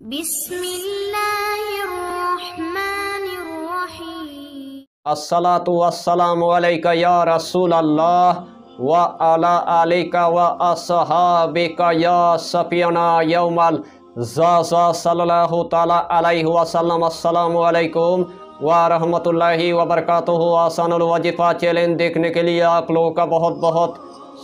बिस्मिल्लाहिर्रहमानिर्रहीम। अस्सलातु वस्सलामु अलैका या रसूल अल्लाह व अला आलिका व अस्हाबिका या सफियना यौमल ज़ाज़ा सल्लल्लाहु ताला अलैहि वसल्लम। अस्सलामु अलैकुम व रहमतुल्लाहि व बरकातुहू। आसानुल वजीफ़ा चैलेंज देखने के लिए आप लोगों का बहुत बहुत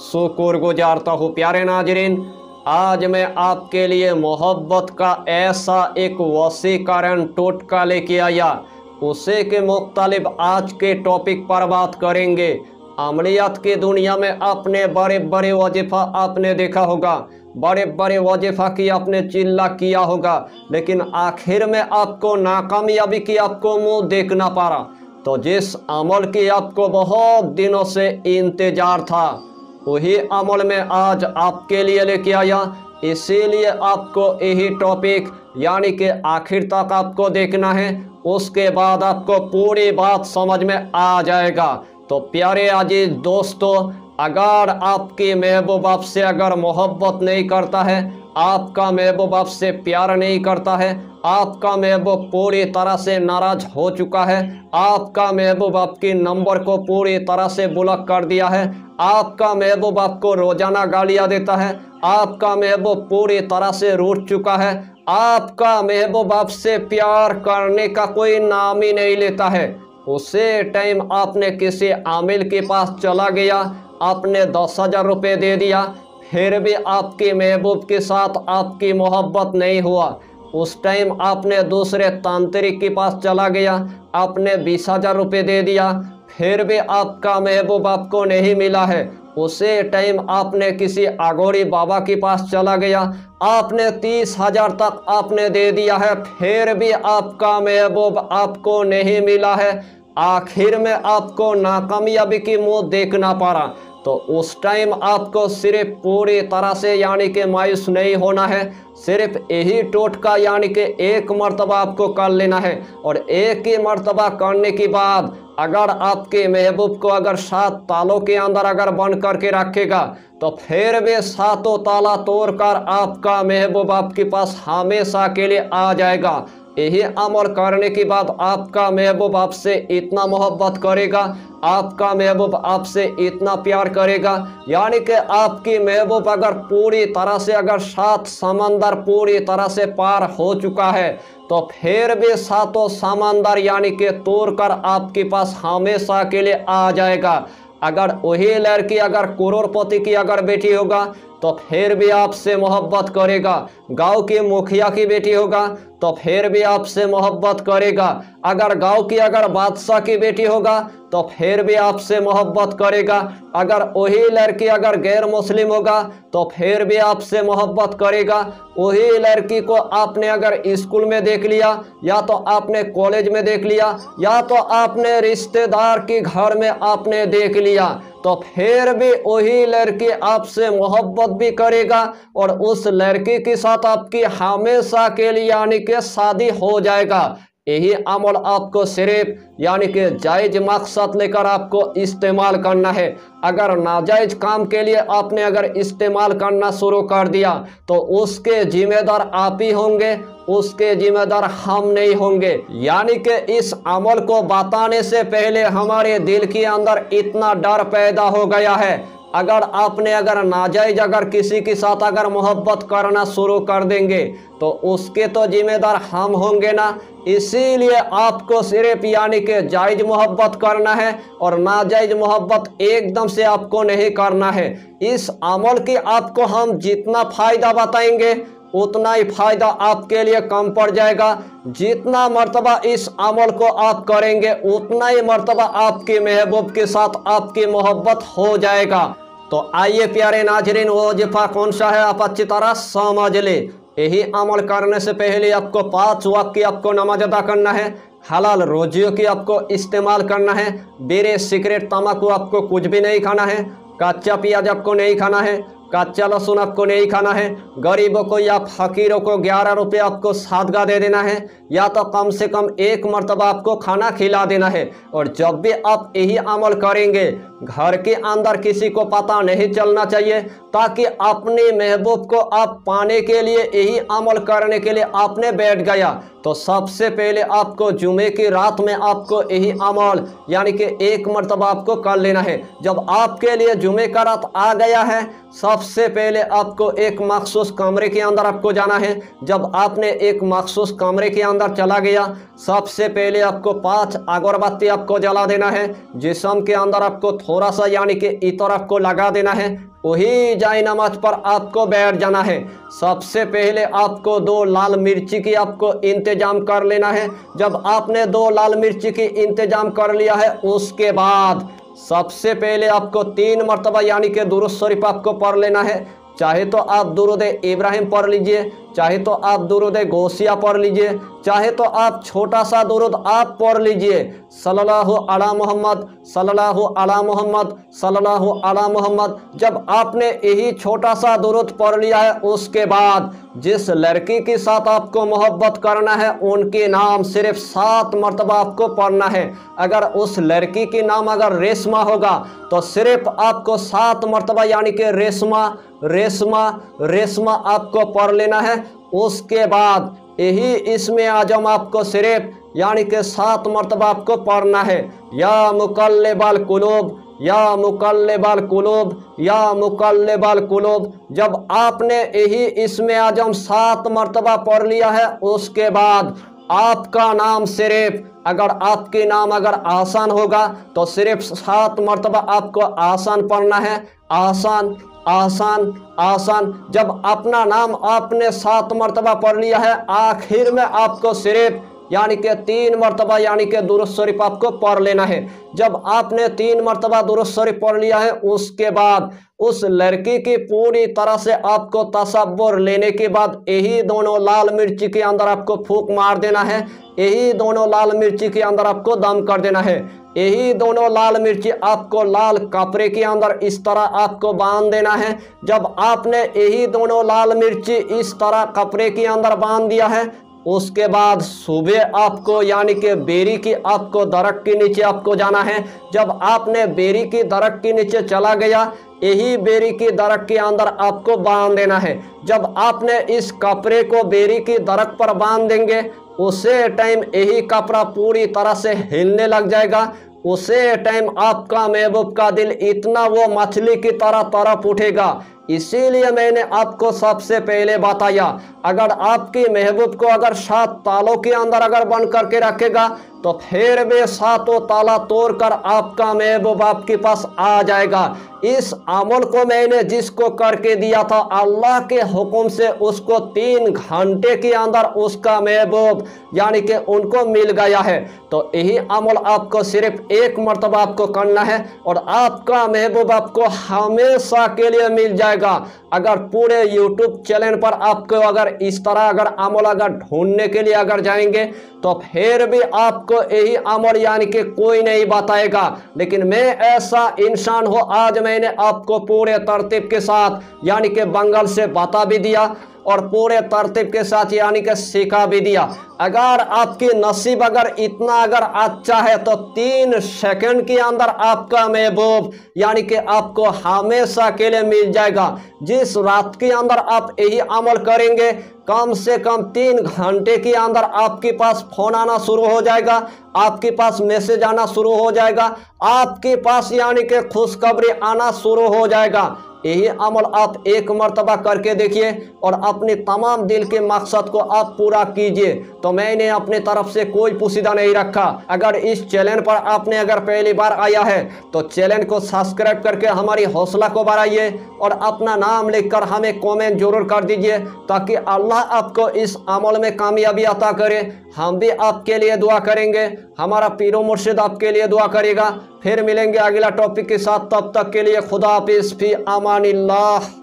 शुक्र गुजारता हूँ। प्यारे नाजरीन, आज मैं आपके लिए मोहब्बत का ऐसा एक वसीकरण टोटका लेके आया, उसे के मुख्तलिफ आज के टॉपिक पर बात करेंगे। अमलियात की दुनिया में अपने बड़े बड़े वजीफ़ा आपने देखा होगा, बड़े बड़े वजीफ़ा की आपने चिल्ला किया होगा, लेकिन आखिर में आपको नाकामयाबी की आपको मुंह देखना पड़ा। तो जिस अमल की आपको बहुत दिनों से इंतजार था, वही अमल में आज आपके लिए लेके आया। इसीलिए आपको यही टॉपिक यानी कि आखिर तक आपको देखना है, उसके बाद आपको पूरी बात समझ में आ जाएगा। तो प्यारे अजीज दोस्तों, अगर आपकी महबूब आपसे अगर मोहब्बत नहीं करता है, आपका महबूब आपसे प्यार नहीं करता है, आपका महबूब पूरी तरह से नाराज हो चुका है, आपका महबूब आपकी नंबर को पूरी तरह से ब्लॉक कर दिया है, आपका महबूब आपको रोजाना गालियां देता है, आपका महबूब पूरी तरह से रूठ चुका है, आपका महबूब आपसे प्यार करने का कोई नाम ही नहीं लेता है, उसे टाइम आपने किसी आमिल के पास चला गया, आपने 10,000 रुपये दे दिया, फिर भी आपके महबूब के साथ आपकी मोहब्बत नहीं हुआ। उस टाइम आपने दूसरे तांत्रिक के पास चला गया, आपने 20,000 रुपये दे दिया, फिर भी आपका महबूब आपको नहीं मिला है। उसे टाइम आपने किसी अघोरी बाबा के पास चला गया, आपने 30,000 तक आपने दे दिया है, फिर भी आपका महबूब आपको नहीं मिला है। आखिर में आपको नाकामयाबी की मुंह देखना पड़ा। तो उस टाइम आपको सिर्फ पूरी तरह से यानी कि मायूस नहीं होना है, सिर्फ यही टोटका यानी कि एक मर्तबा आपको कर लेना है। और एक ही मर्तबा करने के बाद अगर आपके महबूब को अगर 7 तालों के अंदर अगर बंद करके रखेगा, तो फिर भी 7 ताला तोड़कर आपका महबूब आपके पास हमेशा के लिए आ जाएगा। यही अमल करने के बाद आपका महबूब आपसे इतना मोहब्बत करेगा, आपका महबूब आपसे इतना प्यार करेगा, यानी कि आपकी महबूब अगर पूरी तरह से अगर 7 समंदर पूरी तरह से पार हो चुका है, तो फिर भी 7 समंदर यानी कि तोड़कर आपके पास हमेशा के लिए आ जाएगा। अगर वही लड़की अगर करोड़पति की अगर बेटी होगा, तो फिर भी आपसे मोहब्बत करेगा। गांव की मुखिया की बेटी होगा, तो फिर भी आपसे मोहब्बत करेगा। अगर गांव की अगर बादशाह की बेटी होगा, तो फिर भी आपसे मोहब्बत करेगा। अगर वही लड़की अगर गैर मुस्लिम होगा, तो फिर भी आपसे मोहब्बत करेगा। वही लड़की को आपने अगर स्कूल में देख लिया, या तो आपने कॉलेज में देख लिया, या तो आपने रिश्तेदार के घर में आपने देख लिया, तो फिर भी वही लड़की आपसे मोहब्बत भी करेगा और उस लड़की के साथ आपकी हमेशा के लिए यानी कि शादी हो जाएगा। यही अमल आपको सिर्फ यानी कि जायज मकसद लेकर आपको इस्तेमाल करना है। अगर नाजायज काम के लिए आपने अगर इस्तेमाल करना शुरू कर दिया, तो उसके जिम्मेदार आप ही होंगे, उसके जिम्मेदार हम नहीं होंगे। यानी कि इस अमल को बताने से पहले हमारे दिल के अंदर इतना डर पैदा हो गया है। अगर आपने अगर नाजायज अगर किसी के साथ अगर मोहब्बत करना शुरू कर देंगे, तो उसके तो जिम्मेदार हम होंगे ना। इसीलिए आपको सिर्फ यानी कि जायज मोहब्बत करना है और नाजायज मोहब्बत एकदम से आपको नहीं करना है। इस अमल की आपको हम जितना फायदा बताएंगे, उतना ही फायदा आपके लिए कम पड़ जाएगा। जितना मर्तबा इस अमल को आप करेंगे, उतना ही मर्तबा आपके महबूब के साथ आपकी मोहब्बत हो जाएगा। तो आइए प्यारे नाजरीन, वो वजीफा कौन सा है आप अच्छी तरह समझ ले। यही अमल करने से पहले आपको 5 वक्त की आपको नमाज अदा करना है, हलाल रोजियों की आपको इस्तेमाल करना है, बीड़ी सिगरेट तम्बाकू आपको कुछ भी नहीं खाना है, कच्चा प्याज आपको नहीं खाना है, कच्चा लहसुन आपको नहीं खाना है, गरीबों को या फकीरों को 11 रुपये आपको सादगा दे देना है, या तो कम से कम 1 मरतबा आपको खाना खिला देना है। और जब भी आप यही अमल करेंगे, घर के अंदर किसी को पता नहीं चलना चाहिए, ताकि अपने महबूब को आप पाने के लिए यही अमल करने के लिए आपने बैठ गया तो सबसे पहले आपको जुमे की रात में आपको यही अमल यानी कि 1 मरतबा आपको कर लेना है। जब आपके लिए जुमे का रात आ गया है, सबसे पहले आपको एक मखसूस कमरे के अंदर आपको जाना है। जब आपने एक मखसूस कमरे के अंदर चला गया, सबसे पहले आपको 5 अगरबत्ती आपको जला देना है। जिस्म के अंदर आपको थोड़ा सा यानी कि इतर आपको लगा देना है। वही जाए नमाज पर आपको बैठ जाना है। सबसे पहले आपको 2 लाल मिर्ची की आपको इंतजाम कर लेना है। जब आपने 2 लाल मिर्ची की इंतजाम कर लिया है, उसके बाद सबसे पहले आपको 3 मरतबा यानी कि दुरूद शरीफ आपको पढ़ लेना है। चाहे तो आप दुरूद इब्राहिम पढ़ लीजिए, चाहे तो आप दुरूद गौसिया पढ़ लीजिए, चाहे तो आप छोटा सा दुरूद आप पढ़ लीजिए, सल्लल्लाहु अला मोहम्मद सल्लल्लाहु अला मोहम्मद सल्लल्लाहु अला मोहम्मद। जब आपने यही छोटा सा दुरूद पढ़ लिया है, उसके बाद जिस लड़की के साथ आपको मोहब्बत करना है, उनके नाम सिर्फ 7 मरतबा आपको पढ़ना है। अगर उस लड़की के नाम अगर रेशमा होगा तो सिर्फ आपको 7 मरतबा यानी कि रेशमा रेशमा रेशमा आपको पढ़ लेना है। उसके बाद यही इसमें आजम आपको सिर्फ यानी कि 7 मरतबा आपको पढ़ना है। या मुकल्लिबल कुलूब या मुकल्लिबल कुलूब या मुकल्लिबल कुलूब। जब आपने यही इसमें आजम 7 मरतबा पढ़ लिया है, उसके बाद आपका नाम सिर्फ अगर आपके नाम अगर आसान होगा तो सिर्फ 7 मरतबा आपको आसान पढ़ना है। आसान आसान आसान। जब अपना नाम आपने 7 मरतबा पढ़ लिया है, आखिर में आपको सिर्फ यानी कि 3 मरतबा यानी कि दुरूद शरीफ आपको पढ़ लेना है। जब आपने 3 मरतबा दुरूद शरीफ पढ़ लिया है, उसके बाद उस लड़की की पूरी तरह से आपको तसव्वुर लेने के बाद यही दोनों लाल मिर्ची के अंदर आपको फूंक मार देना है। यही दोनों लाल मिर्ची के अंदर आपको दम कर देना है। यही दोनों लाल मिर्ची आपको लाल कपड़े के अंदर इस तरह आपको बांध देना है। जब आपने यही दोनों लाल मिर्ची इस तरह कपड़े के अंदर बांध दिया है, उसके बाद सुबह आपको यानी कि बेरी की आपको दरख्त के नीचे आपको जाना है। जब आपने बेरी की दरख्त के नीचे चला गया, यही बेरी की दरख्त के अंदर आपको बांध देना है। जब आपने इस कपड़े को बेरी की दरख्त पर बांध देंगे, उसे टाइम यही कपड़ा पूरी तरह से हिलने लग जाएगा। उसे टाइम आपका महबूब का दिल इतना वो मछली की तरह तरफ उठेगा। इसीलिए मैंने आपको सबसे पहले बताया, अगर आपकी महबूब को अगर 7 तालों के अंदर अगर बंद करके रखेगा तो फिर भी 7 ताला तोड़कर आपका महबूब आपके पास आ जाएगा। इस अमल को मैंने जिसको करके दिया था, अल्लाह के हुक्म से उसको 3 घंटे के अंदर उसका महबूब यानी कि उनको मिल गया है। तो यही अमल आपको सिर्फ 1 मरतबा आपको करना है और आपका महबूब आपको हमेशा के लिए मिल जाएगा। अगर पूरे YouTube चैनल पर आपको अगर इस तरह अगर अमल अगर ढूंढने के लिए अगर जाएंगे तो फिर भी आपको यही अमल यानी कि कोई नहीं बताएगा। लेकिन मैं ऐसा इंसान हूँ, आज मैंने आपको पूरे तरतीब के साथ यानी कि बंगाल से बता भी दिया और पूरे तरतीब के साथ यानी कि सिखा भी दिया। अगर आपकी नसीब अगर इतना अगर अच्छा है तो 3 सेकंड के अंदर आपका महबूब यानी कि आपको हमेशा के लिए मिल जाएगा। जिस रात के अंदर आप यही अमल करेंगे, कम से कम 3 घंटे के अंदर आपके पास फोन आना शुरू हो जाएगा, आपके पास मैसेज आना शुरू हो जाएगा, आपके पास यानी कि खुशखबरी आना शुरू हो जाएगा। यही अमल आप 1 मरतबा करके देखिए और अपने तमाम दिल के मकसद को आप पूरा कीजिए। तो मैंने अपने तरफ से कोई पुसीदा नहीं रखा। अगर इस चैनल पर आपने अगर पहली बार आया है तो चैनल को सब्सक्राइब करके हमारी हौसला को बढ़ाइए और अपना नाम लिखकर हमें कमेंट जरूर कर दीजिए, ताकि अल्लाह आपको इस अमल में कामयाबी अता करे। हम भी आपके लिए दुआ करेंगे, हमारा पीरो मुर्शिद आपके लिए दुआ करेगा। फिर मिलेंगे अगला टॉपिक के साथ, तब तक के लिए खुदा हाफिज़, फी अमानिल्लाह।